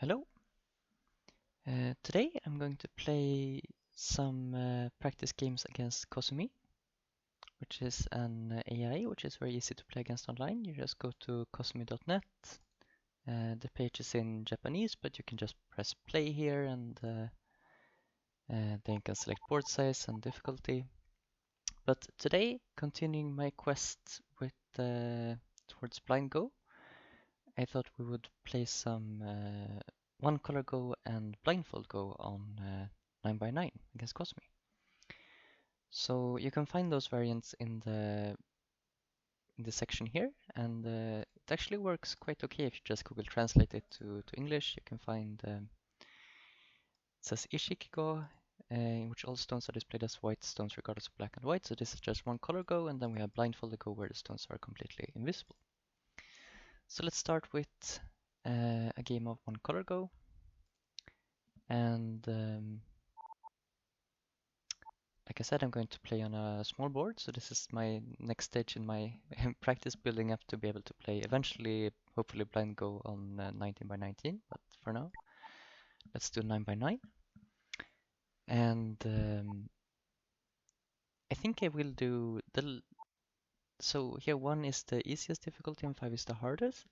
Hello. Today I'm going to play some practice games against Cosumi, which is an AI which is very easy to play against online. You just go to cosumi.net. The page is in Japanese, but you can just press play here and then you can select board size and difficulty. But today, continuing my quest with towards Blind Go, I thought we would play some Onecolor Go and Blindfold Go on 9x9 against Cosumi. So you can find those variants in the section here, and it actually works quite okay if you just Google Translate it to English. You can find it says Ishiki Go, in which all stones are displayed as white stones regardless of black and white. So this is just one color Go, and then we have Blindfolded Go where the stones are completely invisible. So let's start with a game of one color Go. And like I said, I'm going to play on a small board, so this is my next stage in my practice building up to be able to play eventually, hopefully Blind Go on 19x19, but for now, let's do 9x9. And I think I will do so here 1 is the easiest difficulty and 5 is the hardest.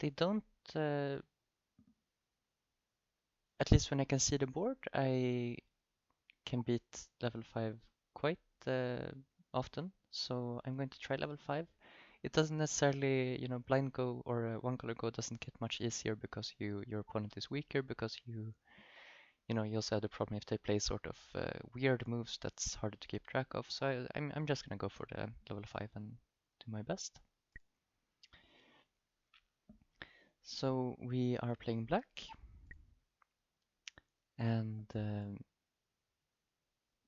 They don't, at least when I can see the board, I can beat level 5 quite often, so I'm going to try level 5. It doesn't necessarily, blind go or one color go doesn't get much easier because your opponent is weaker, because you also have the problem if they play sort of weird moves that's harder to keep track of. So I'm just gonna go for the level 5 and do my best. So we are playing black, and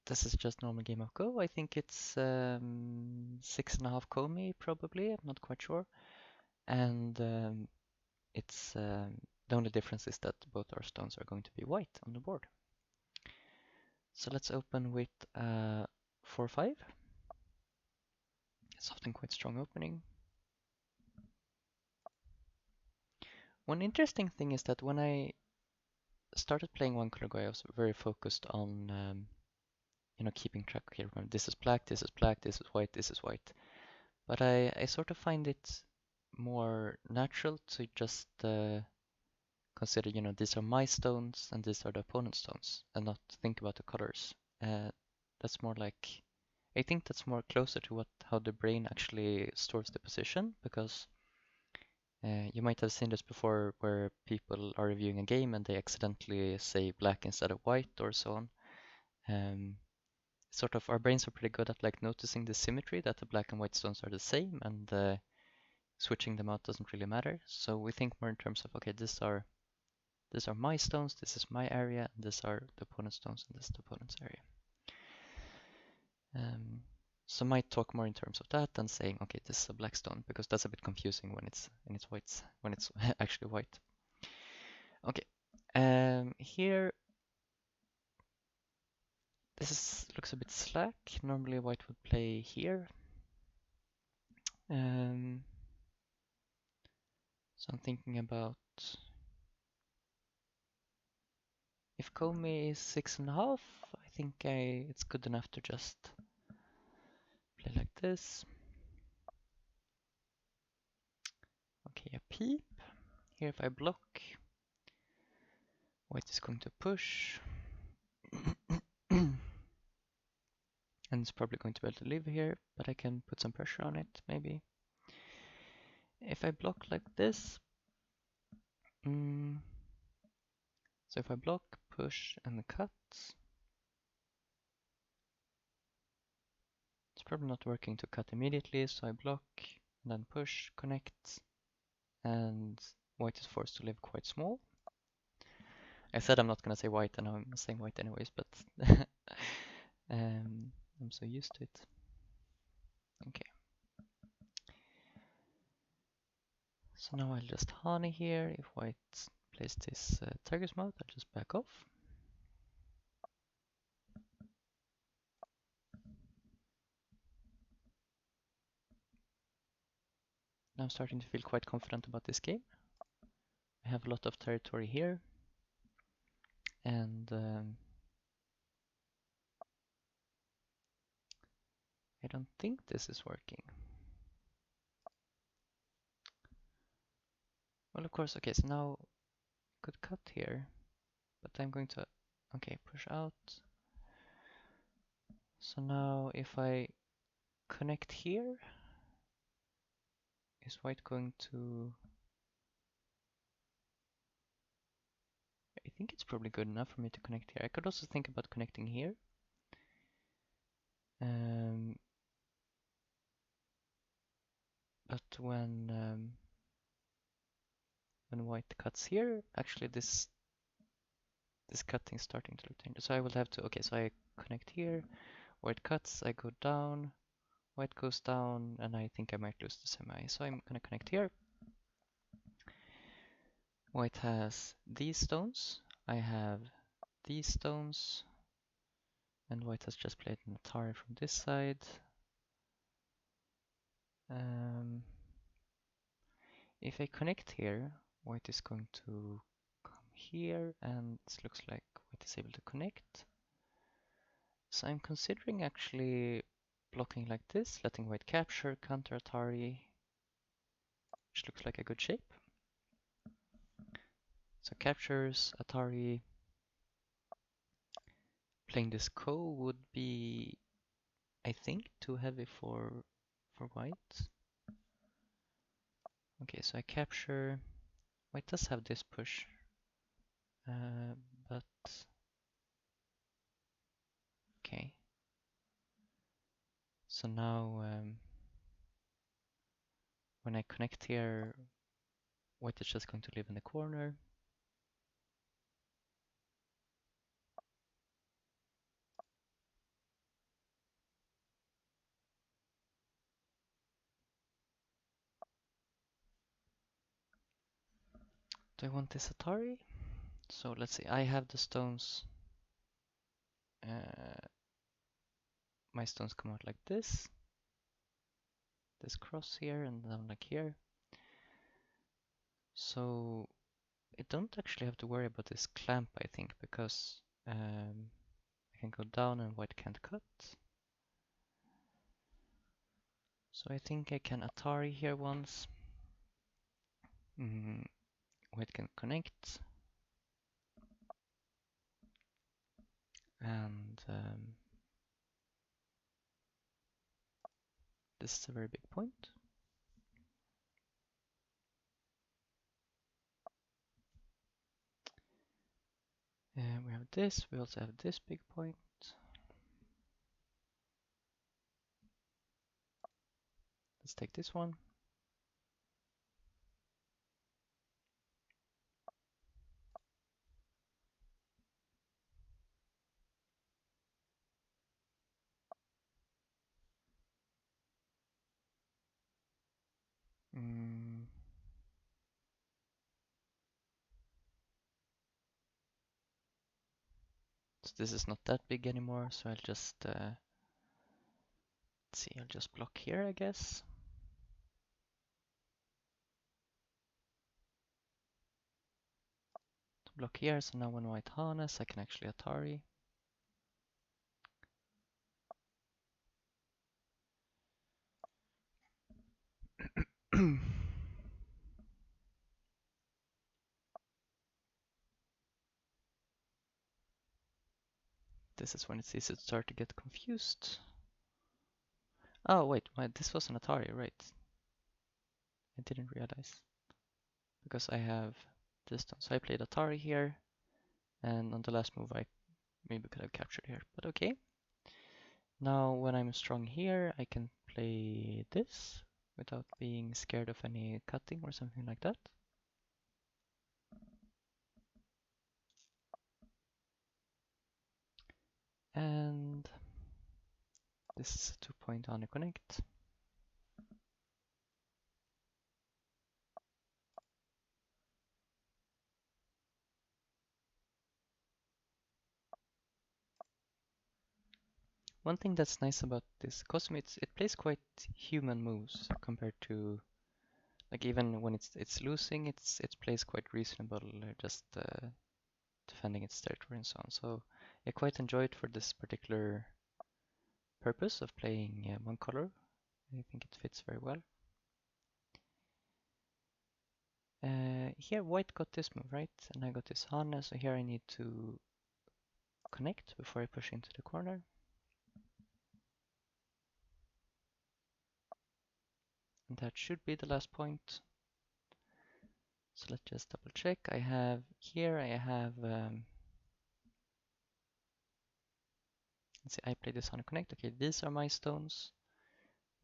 this is just normal game of Go. I think it's 6.5 Komi probably. I'm not quite sure. And it's the only difference is that both our stones are going to be white on the board. So let's open with 4-5. It's often quite strong opening. One interesting thing is that when I started playing one color Go, I was very focused on keeping track here. This is black, this is black, this is white, this is white. But I sort of find it more natural to just consider, these are my stones and these are the opponent's stones, and not think about the colors. That's more like, I think that's more closer to how the brain actually stores the position, because you might have seen this before where people are reviewing a game and they accidentally say black instead of white or so on. Sort of our brains are pretty good at like noticing the symmetry, that the black and white stones are the same, and switching them out doesn't really matter. So we think more in terms of, okay, these are my stones, this is my area, and these are the opponent's stones, and this is the opponent's area. So might talk more in terms of that than saying, okay, this is a black stone, because that's a bit confusing when it's white, when it's actually white. Okay, here looks a bit slack. Normally white would play here. So I'm thinking about if Komi is 6.5, I think it's good enough to just play like this. Okay, a peep. Here if I block, white is going to push. And it's probably going to be able to live here, but I can put some pressure on it, maybe. If I block like this, so if I block, push, and cut, it's probably not working to cut immediately, so I block, and then push, connect, and white is forced to live quite small. I said I'm not going to say white, and now I'm saying white anyways, but I'm so used to it. Okay. So now I'll just honey here. If white plays this tiger's mouth, I'll just back off. Now I'm starting to feel quite confident about this game. I have a lot of territory here, and I don't think this is working. Well, of course, okay, so now I could cut here, but I'm going to, okay, push out. So now if I connect here, is white going to, I think it's probably good enough for me to connect here. I could also think about connecting here. But when white cuts here, actually this cutting is starting to look dangerous. So I will have to, okay, so I connect here, white cuts, I go down, white goes down, and I think I might lose the semi. So I'm gonna connect here. White has these stones, I have these stones, and white has just played an Atari from this side. If I connect here, white is going to come here, and it looks like white is able to connect. So I'm considering actually blocking like this, letting white capture, counter Atari, which looks like a good shape. So captures, Atari, playing this Ko would be, I think, too heavy for white. Okay, so I capture, white does have this push, but okay. So now when I connect here, white is just going to live in the corner. Do I want this Atari? So let's see, I have the stones. My stones come out like this cross here and down like here. So I don't actually have to worry about this clamp, I think, because I can go down and white can't cut. So I think I can Atari here once. White can connect. And this is a very big point. We have this, we also have this big point. Let's take this one. So this is not that big anymore, so I'll just let's see, I'll just block here, I guess. To block here, so now when white harness, I can actually Atari. This is when it's easy to start to get confused. Oh wait, this was an Atari, right? I didn't realize. Because I have this done. So I played Atari here, and on the last move I maybe could have captured here, but okay. Now when I'm strong here, I can play this without being scared of any cutting or something like that. And this is a 2-point on a connect. One thing that's nice about this Cosumi, it plays quite human moves compared to Like even when it's losing, it plays quite reasonable, just defending its territory and so on. So I quite enjoy it for this particular purpose of playing Onecolor. I think it fits very well. Here white got this move, right? And I got this Hana, so here I need to connect before I push into the corner. And that should be the last point. So let's just double check. I have let's see, I play this Hana connect. Okay, these are my stones.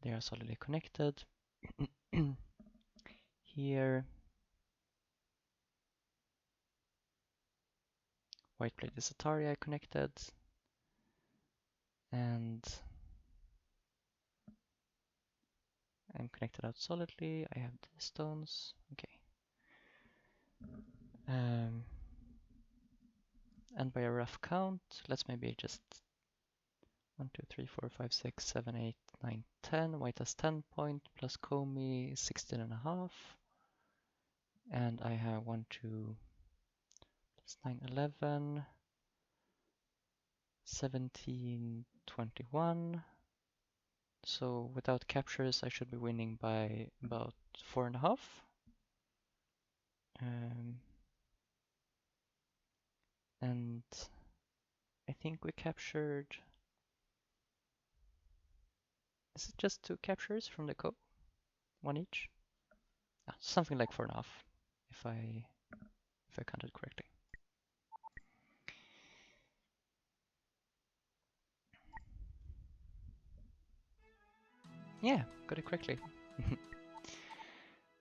They are solidly connected. Here, white played this Atari I connected. And I'm connected out solidly. I have these stones. Okay. And by a rough count, let's maybe just 1, 2, 3, 4, 5, 6, 7, 8, 9, 10. White has 10 point plus Comey 16 and a half. And I have 1, 2, plus 9, 11, 17, 21. So without captures, I should be winning by about 4.5. And I think we captured. Is it just 2 captures from the co? 1 each? Something like 4.5, if I counted correctly. Yeah, got it correctly.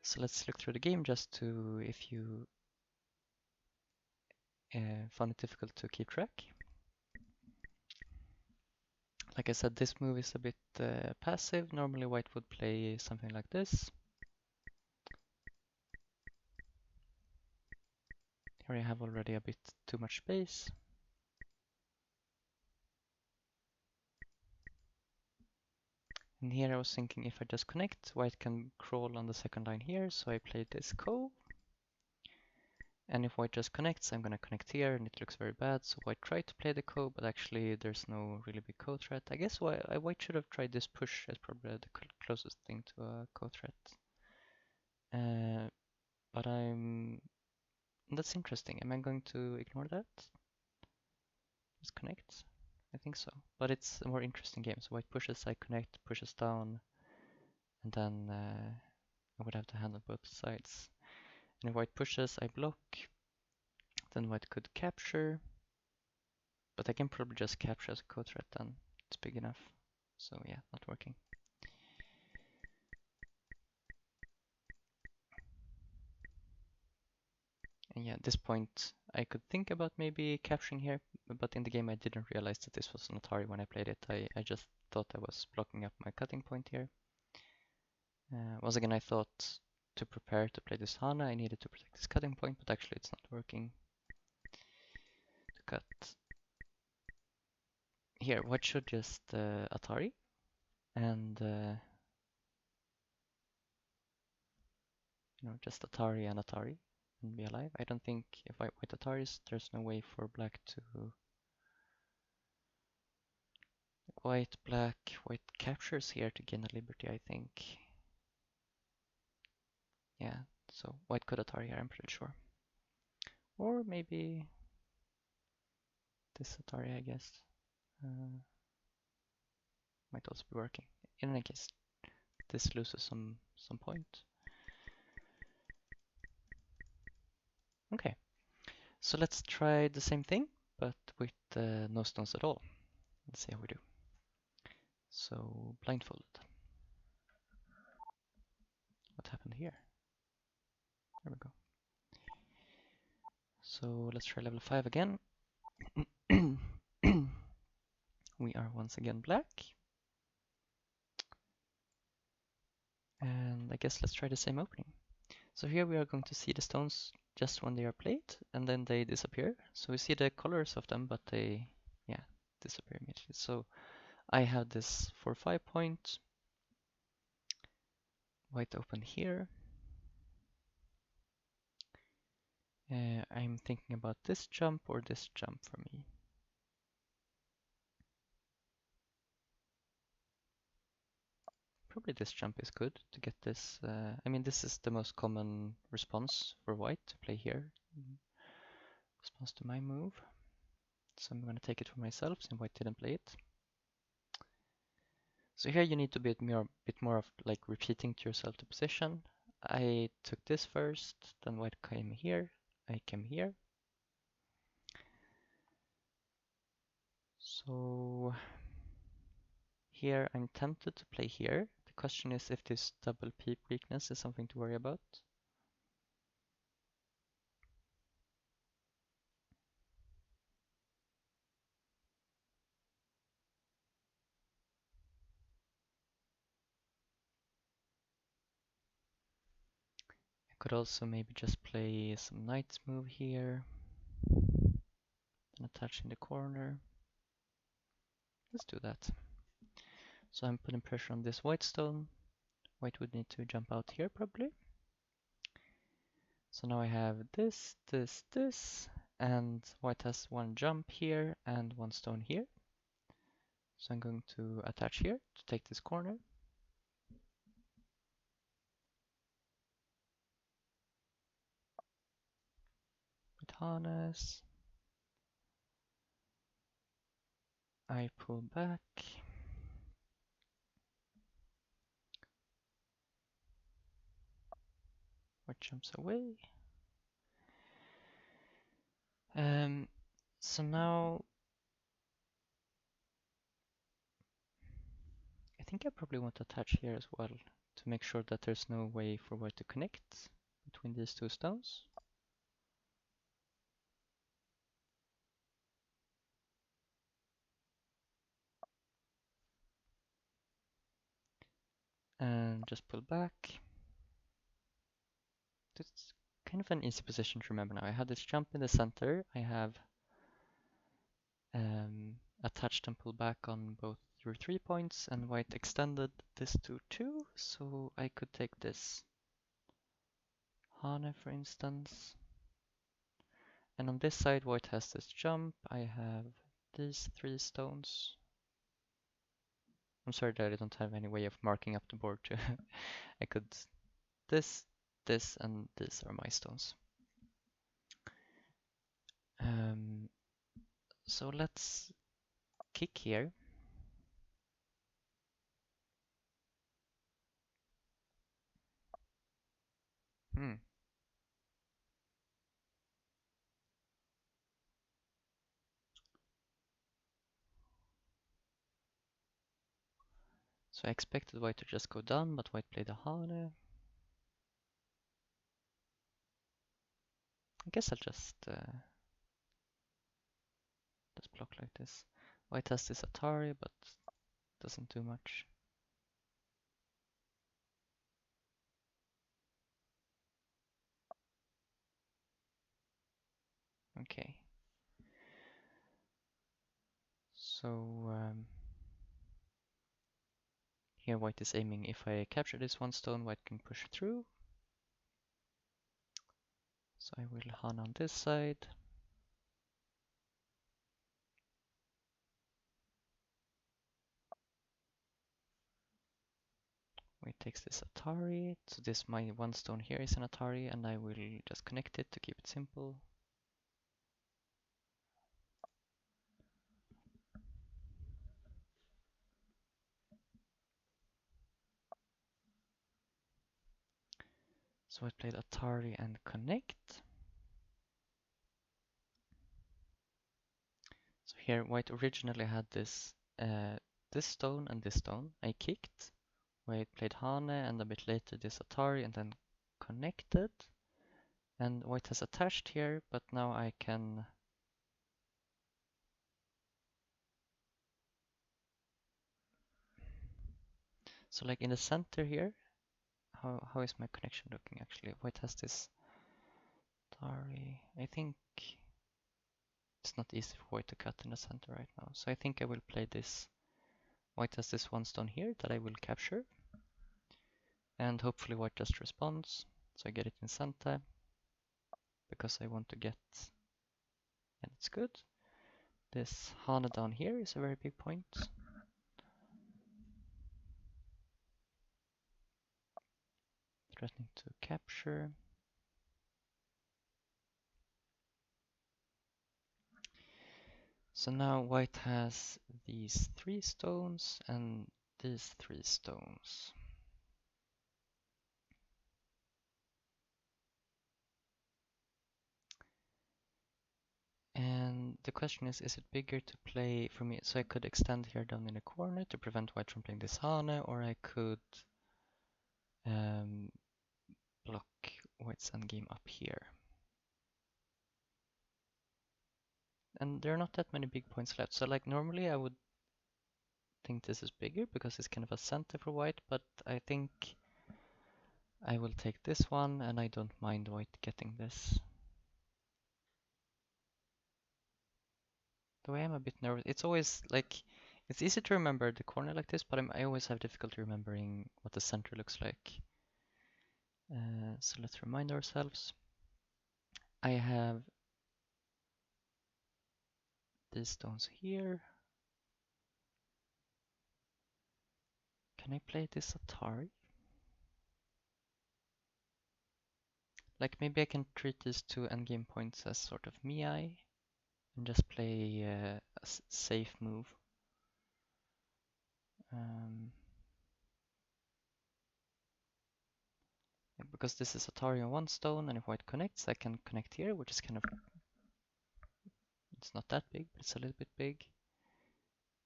So let's look through the game just to, if you found it difficult to keep track. Like I said, this move is a bit passive. Normally white would play something like this. Here I have already a bit too much space. And here I was thinking if I just connect, white can crawl on the second line here, so I played this ko. And if white just connects, I'm gonna connect here, and it looks very bad, so white tried to play the ko, but actually there's no really big ko threat. I guess white should have tried this push as probably the closest thing to a ko threat. But that's interesting. Am I going to ignore that? Just connect? I think so. But it's a more interesting game. So white pushes, I connect, pushes down, and then I would have to handle both sides. And if white pushes, I block. Then white could capture. But I can probably just capture as a code threat then. It's big enough. So yeah, not working. And yeah, at this point I could think about maybe capturing here, but in the game I didn't realize that this was an Atari when I played it. I just thought I was blocking up my cutting point here. Once again, I thought to prepare to play this Hana, I needed to protect this cutting point, but actually it's not working. To cut. Here, what should just Atari? And, just Atari and Atari and be alive. I don't think if I white Ataris, there's no way for black to... White captures here to gain a liberty, I think. Yeah, so white could Atari here, I'm pretty sure. Or maybe this Atari, I guess. Might also be working. In any case, this loses some point. Okay, so let's try the same thing, but with no stones at all. Let's see how we do. So, blindfolded. What happened here? There we go. So let's try level 5 again. We are once again black. And I guess let's try the same opening. So here we are going to see the stones just when they are played, and then they disappear. So we see the colors of them, but they, yeah, disappear immediately. So I have this 4-5 point. White open here. I'm thinking about this jump or this jump for me. Probably this jump is good to get this. I mean, this is the most common response for white to play here. Response to my move. So I'm going to take it for myself since white didn't play it. So here you need to be a bit more of like repeating to yourself the position. I took this first, then white came here, I came here. So here I'm tempted to play here. The question is if this double peep weakness is something to worry about. I could also maybe just play some knight's move here. Then attach in the corner. Let's do that. So I'm putting pressure on this white stone. White would need to jump out here probably. So now I have this, and white has one jump here and one stone here. So I'm going to attach here to take this corner. With harness. I pull back. White jumps away. So now I think I probably want to attach here as well to make sure that there's no way for white to connect between these two stones. And just pull back. It's kind of an easy position to remember now. I have this jump in the center. I have attached and pulled back on both your 3 points, and white extended this to 2, so I could take this Hane, for instance. And on this side, white has this jump. I have these 3 stones. I'm sorry that I don't have any way of marking up the board too. I could this, and these are my stones. So let's kick here. So I expected white to just go down, but white played a Hane. I guess I'll just block like this. White has this Atari, but doesn't do much. Okay. So here white is aiming. If I capture this one stone, white can push through. So I will Han on this side. White takes this Atari. So this my one stone here is an Atari, and I will just connect it to keep it simple. So I played Atari and connect. So here white originally had this this stone and this stone. I kicked. White played Hane, and a bit later this Atari, and then connected. And white has attached here, but now I can so like in the center here, how is my connection looking actually? White has this Atari. I think it's not easy for white to cut in the center right now. So I think I will play this. White has this one stone here that I will capture. And hopefully white just responds. So I get it in center. because I want to get, and it's good. This Hana down here is a very big point. Threatening to capture. So now white has these 3 stones and these 3 stones. And the question is it bigger to play for me? So I could extend here down in the corner to prevent white from playing this Hana, or I could block white's endgame up here. And there are not that many big points left. So like normally I would think this is bigger because it's kind of a center for white, but I think I will take this one and I don't mind white getting this. Though I am a bit nervous. It's always like, it's easy to remember the corner like this, but I always have difficulty remembering what the center looks like. So let's remind ourselves. I have these stones here. Can I play this Atari? Like maybe I can treat these 2 endgame points as sort of Miai and just play a safe move. Because this is Atari on 1 stone, and if white connects, I can connect here, which is kind of, it's not that big, but it's a little bit big.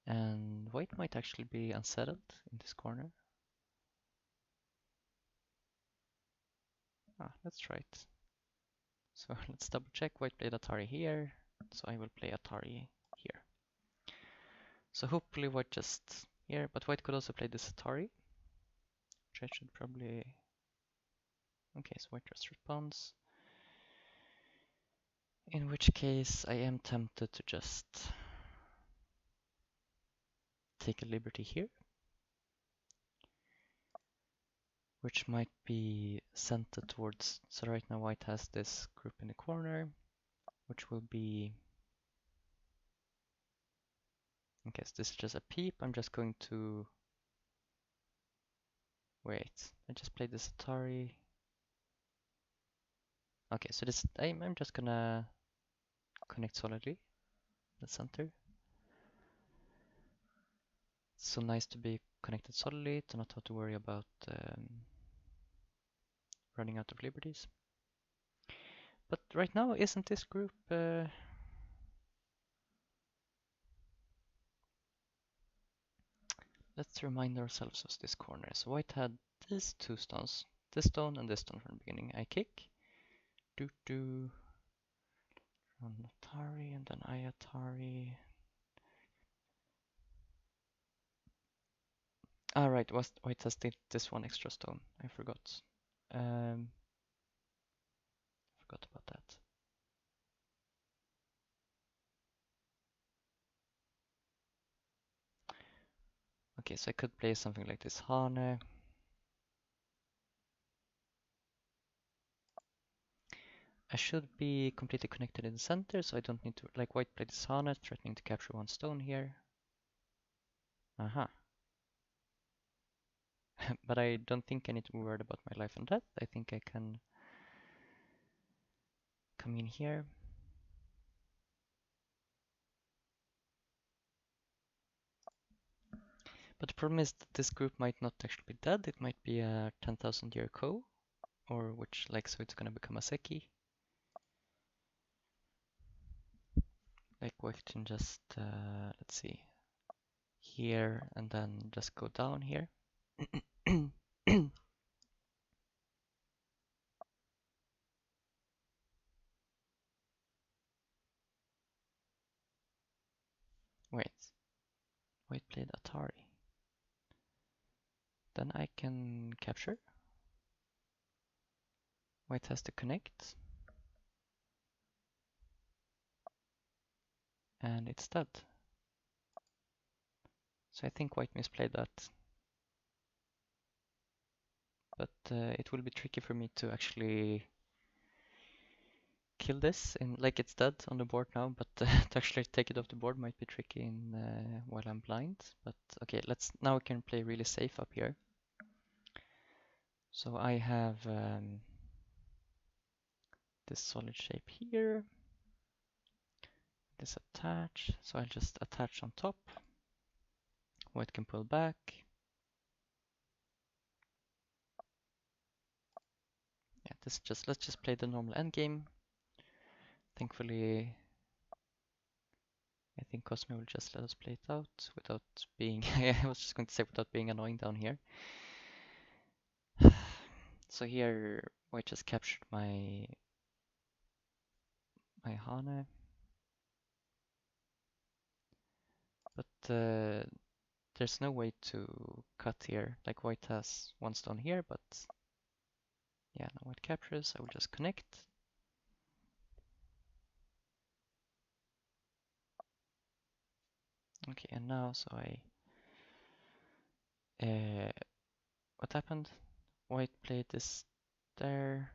And white might actually be unsettled in this corner. Let's try it. So let's double check. White played Atari here, so I will play Atari here. So hopefully white just here, but white could also play this Atari, which I should probably... Okay, so white just responds. In which case I am tempted to just take a liberty here, which might be centered towards, so right now white has this group in the corner, which will be, okay, so this is just a peep. I'm just going to, wait, I just played this Atari. Okay, so this, I'm just gonna connect solidly, the center. It's so nice to be connected solidly, to not have to worry about running out of liberties. But right now, isn't this group... Let's remind ourselves of this corner. So white had these 2 stones, this stone and this stone from the beginning. I kick, do run Atari, and then I Atari. Right, white has this 1 extra stone. I forgot. Forgot about that. Okay, so I could play something like this Hane. I should be completely connected in the center, so I don't need to, like white played this Hane, threatening to capture 1 stone here. Aha. But I don't think I need to be worried about my life and death. I think I can come in here. But the problem is that this group might not actually be dead. It might be a 10,000 year ko, or which, like, so it's gonna become a Seki. Like we can just, let's see, here and then just go down here. Wait, white played Atari. Then I can capture. White has to connect. And it's dead. So I think white misplayed that. But it will be tricky for me to actually kill this in like it's dead on the board now, but to actually take it off the board might be tricky in while I'm blind. But okay, now we can play really safe up here. So I have this solid shape here, this attach, so I'll just attach on top. White can pull back. Yeah, let's just play the normal endgame. Thankfully, I think Cosumi will just let us play it out without being, I was just going to say without being annoying down here. So here, White just captured my Hane. But there's no way to cut here. Like White has one stone here, but yeah, now White captures. I will just connect. Okay, and now, so what happened? White played this there.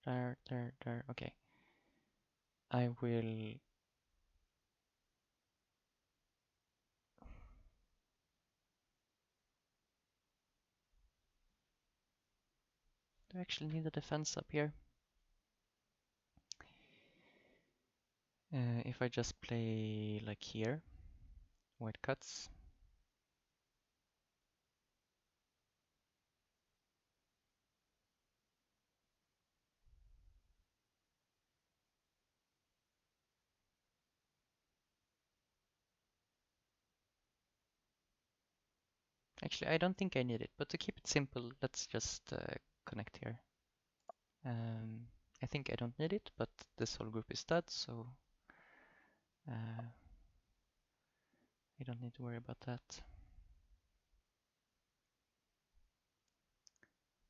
There. Okay. I will. Do I actually need a defense up here? If I just play like here, White cuts. Actually, I don't think I need it, but to keep it simple, let's just connect here. I think I don't need it, but this whole group is dead, so I don't need to worry about that.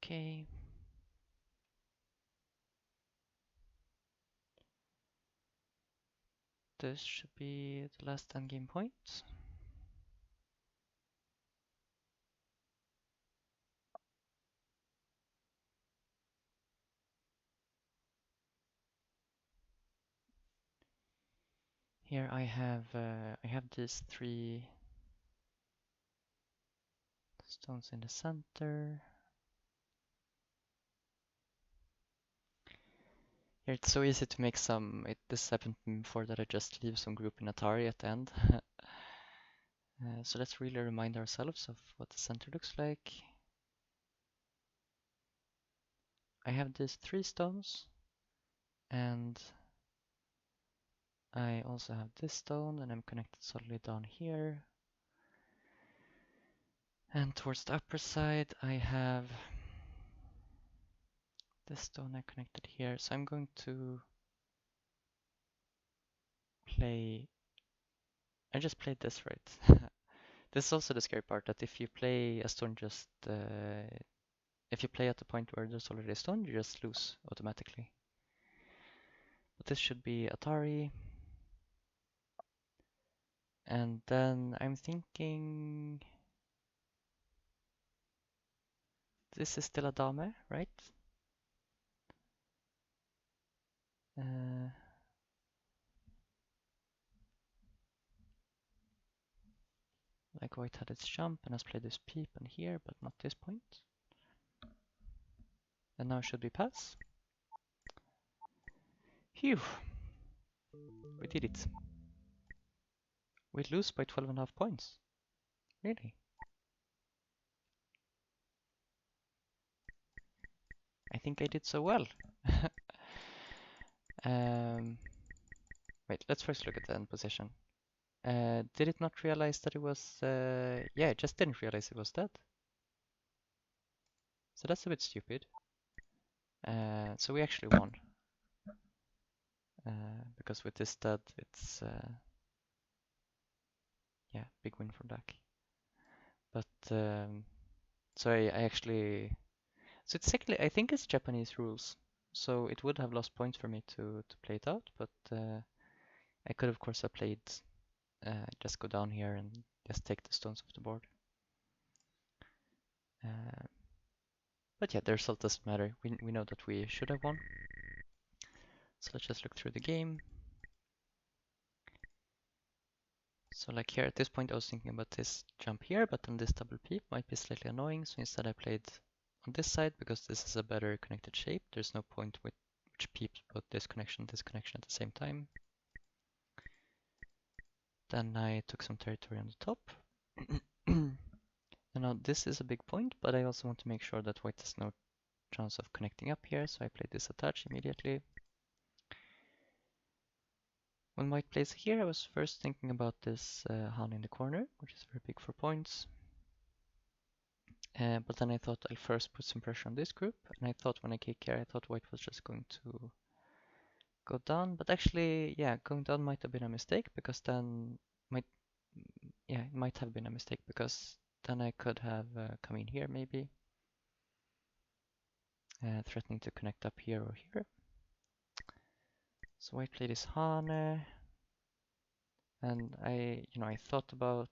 Okay. This should be the last endgame point. Here I have these 3 stones in the center. Here it's so easy to make this happened to me before that I just leave some group in Atari at the end. So let's really remind ourselves of what the center looks like. I have these 3 stones, and I also have this stone, and I'm connected solidly down here. And towards the upper side, I have this stone I connected here. So I'm going to play. I just played this right. This is also the scary part, that if you play a stone if you play at the point where there's already a stone, you just lose automatically. But this should be Atari. And then I'm thinking this is still a dame, right? Like White had its jump and has played this peep and here, but not this point. And now should we pass? Phew! We did it. We lose by 12.5 points. Really? I think I did so well. Wait, let's first look at the end position. Did it not realize that it was... yeah, it just didn't realize it was dead. So that's a bit stupid. So we actually won. Because with this dead, it's... yeah, big win for Dak. But... so I actually... So it's actually, I think it's Japanese rules. So it would have lost points for me to play it out, but I could of course have played just go down here and just take the stones off the board. But yeah, the result doesn't matter. We know that we should have won. So let's just look through the game. So like here at this point I was thinking about this jump here, but then this double peep might be slightly annoying. So instead I played on this side because this is a better connected shape. There's no point with which peeps both this connection and this connection at the same time. Then I took some territory on the top. And now this is a big point, but I also want to make sure that white has no chance of connecting up here, so I played this attach immediately. When white plays here, I was first thinking about this Han in the corner, which is very big for points. But then I thought I'll first put some pressure on this group, and I thought when I kick here, I thought white was just going to go down, but actually, yeah, going down might have been a mistake, because then might, yeah, it might have been a mistake, because then I could have come in here maybe, threatening to connect up here or here. So white played his Hane, and I thought about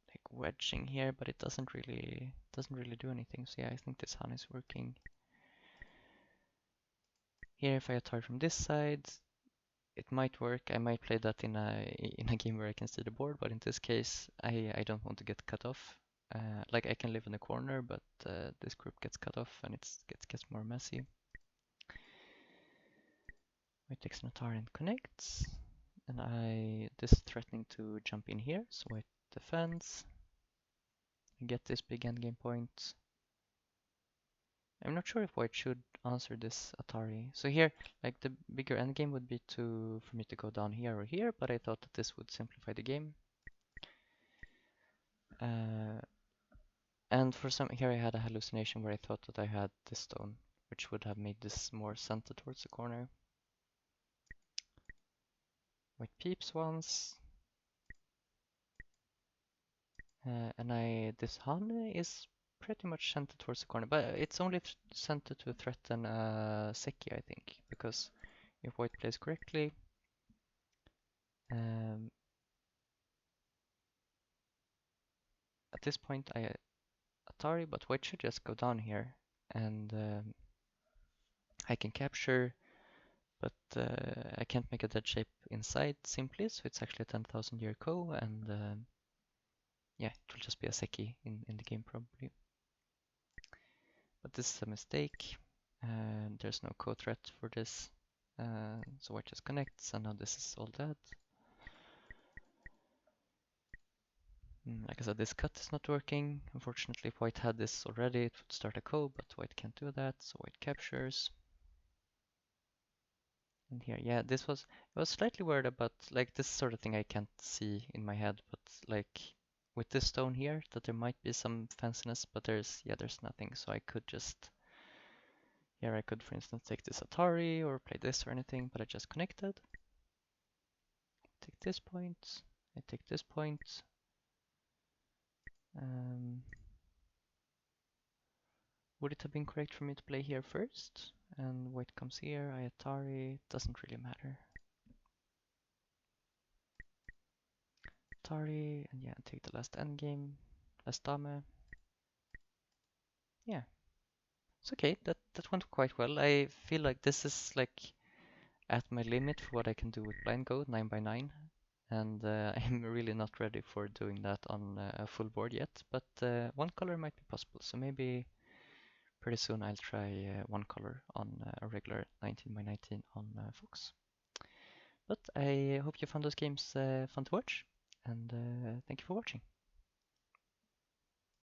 like wedging here, but it doesn't really do anything. So yeah, I think this Hane is working. Here, if I attack from this side, it might work. I might play that in a game where I can see the board, but in this case, I don't want to get cut off. Like I can live in the corner, but this group gets cut off and it gets more messy. White takes an Atari and connects, and this is threatening to jump in here, so white defends. I get this big endgame point. I'm not sure if white should answer this Atari. So here, like the bigger endgame would be for me to go down here or here, but I thought that this would simplify the game. And for some, here I had a hallucination where I thought that I had this stone, which would have made this more centered towards the corner. White peeps once. And this Hane is pretty much centered towards the corner, but it's only centered to threaten Seki, I think, because if white plays correctly, at this point I Atari, but white should just go down here, and I can capture, but I can't make a dead shape inside simply, so it's actually a 10,000 year ko, and yeah, it will just be a Seki in the game probably. But this is a mistake, and there's no ko threat for this, so white just connects, and now this is all dead. Like I said, this cut is not working. Unfortunately, if white had this already, it would start a ko, but white can't do that, so white captures. And here, yeah, I was slightly worried about like this sort of thing I can't see in my head, but like with this stone here, that there might be some fanciness, but there's nothing. So I could just, here I could, for instance, take this Atari or play this or anything, but I just connected. Take this point, I take this point. Would it have been correct for me to play here first? And white comes here, I Atari, doesn't really matter. Atari, and yeah, take the last endgame, last dame. Yeah, it's okay. That went quite well. I feel like this is like at my limit for what I can do with blind go 9 by 9, and I'm really not ready for doing that on a full board yet. But Onecolor might be possible, so maybe pretty soon I'll try Onecolor on a regular 19 by 19 on Fox. But I hope you found those games fun to watch, and thank you for watching.